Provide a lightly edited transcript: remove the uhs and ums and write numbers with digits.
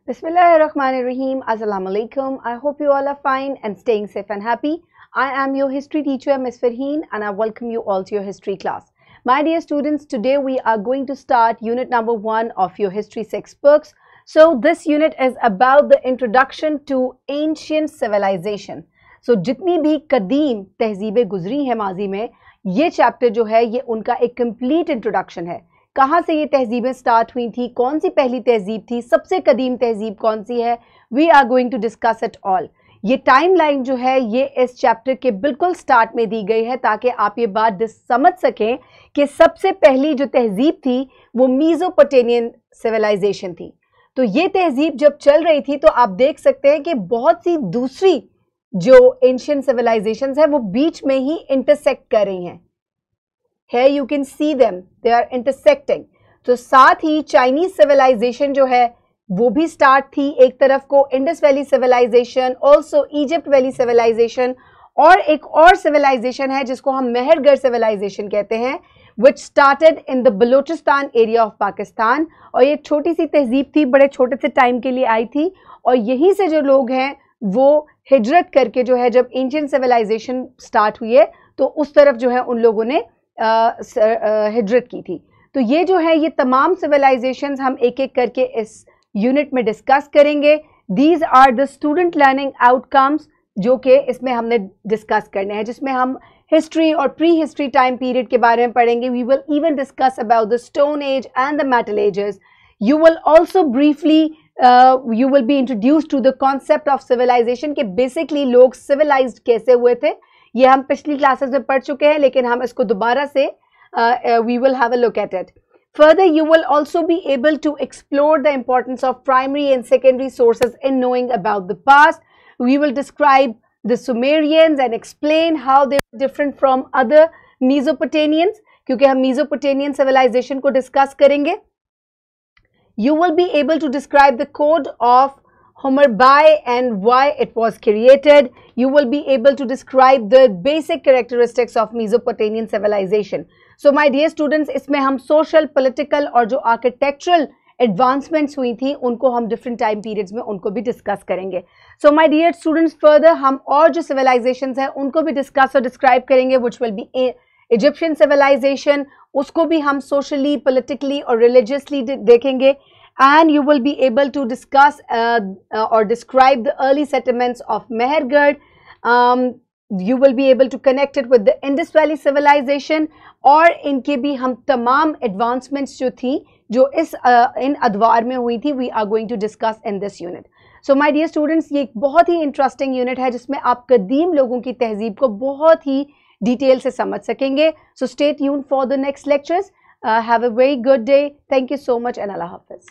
Bismillahirrahmanirrahim. Assalamu alaikum. I hope you all are fine and staying safe and happy. I am your history teacher, Ms. Farheen, and I welcome you all to your history class. My dear students, today we are going to start unit number 1 of your history textbooks. So this unit is about the introduction to ancient civilization. So जितनी भी कदीम तहजीबें गुजरी हैं माजी में, ये chapter जो है ये उनका एक कंप्लीट इंट्रोडक्शन है. कहाँ से ये तहजीबें स्टार्ट हुई थी, कौन सी पहली तहजीब थी, सबसे कदीम तहजीब कौन सी है, we are going to discuss it all. ये टाइमलाइन जो है ये इस चैप्टर के बिल्कुल स्टार्ट में दी गई है ताकि आप ये बात समझ सकें कि सबसे पहली जो तहजीब थी वो मीज़ोपोटेमियन सिविलाइजेशन थी. तो ये तहजीब जब चल रही थी तो आप देख सकते हैं कि बहुत सी दूसरी जो एंशिएंट सिविलाइजेशंस है वो बीच में ही इंटरसेक्ट कर रही हैं. Here you can see them, they are intersecting. तो साथ ही चाइनीज सिविलाइजेशन जो है वो भी स्टार्ट थी. एक तरफ को Indus valley civilisation, also Egypt valley civilisation, और एक और सिविलाइजेशन है जिसको हम मेहरगढ़ सिविलाइजेशन कहते हैं, which started in the Balochistan area of Pakistan. और ये छोटी सी तहजीब थी, बड़े छोटे से टाइम के लिए आई थी, और यहीं से जो लोग हैं वो हिजरत करके जो है जब एंशिएंट सिविलाइजेशन स्टार्ट हुई है तो उस तरफ जो है उन लोगों ने हिजरत की थी. तो ये जो है ये तमाम सिविलाइजेशंस हम एक एक करके इस यूनिट में डिस्कस करेंगे. These are the student learning outcomes जो कि इसमें हमने डिस्कस करने हैं, जिसमें हम हिस्ट्री और प्री हिस्ट्री टाइम पीरियड के बारे में पढ़ेंगे. We will even discuss about the stone age and the metal ages. You will also briefly you will be introduce to the concept of civilisation के बेसिकली लोग civilised कैसे हुए थे. ये हम पिछली क्लासेस में पढ़ चुके हैं लेकिन हम इसको दोबारा से we will have a look at it. Further, you will also be able to explore the importance of primary and secondary sources in knowing about the past. We will describe the Sumerians and explain how they were different from other Mesopotamians, क्योंकि हम Mesopotamian civilization को discuss करेंगे. You will be able to describe the code of Hammurabi and why it was created. You will be able to describe the basic characteristics of Mesopotamian civilization. So my dear students, इसमें हम social, political और जो architectural advancements हुई थी उनको हम different time periods में उनको भी discuss करेंगे. So my dear students, further हम और जो civilizations हैं उनको भी discuss और describe करेंगे, which will be Egyptian civilization. उसको भी हम socially, politically और religiously देखेंगे. And you will be able to discuss or describe the early settlements of Mehergarh. You will be able to connect it with the Indus Valley civilization, और इनके भी हम तमाम advancements जो थी जो इस इन अदवार में हुई थी we are going to discuss in this unit. So my dear students, ये एक बहुत ही interesting unit है जिसमें आप कदीम लोगों की तहजीब को बहुत ही डिटेल से समझ सकेंगे. So stay tuned for the next lectures. Have a very good day. Thank you so much and Allah Hafiz.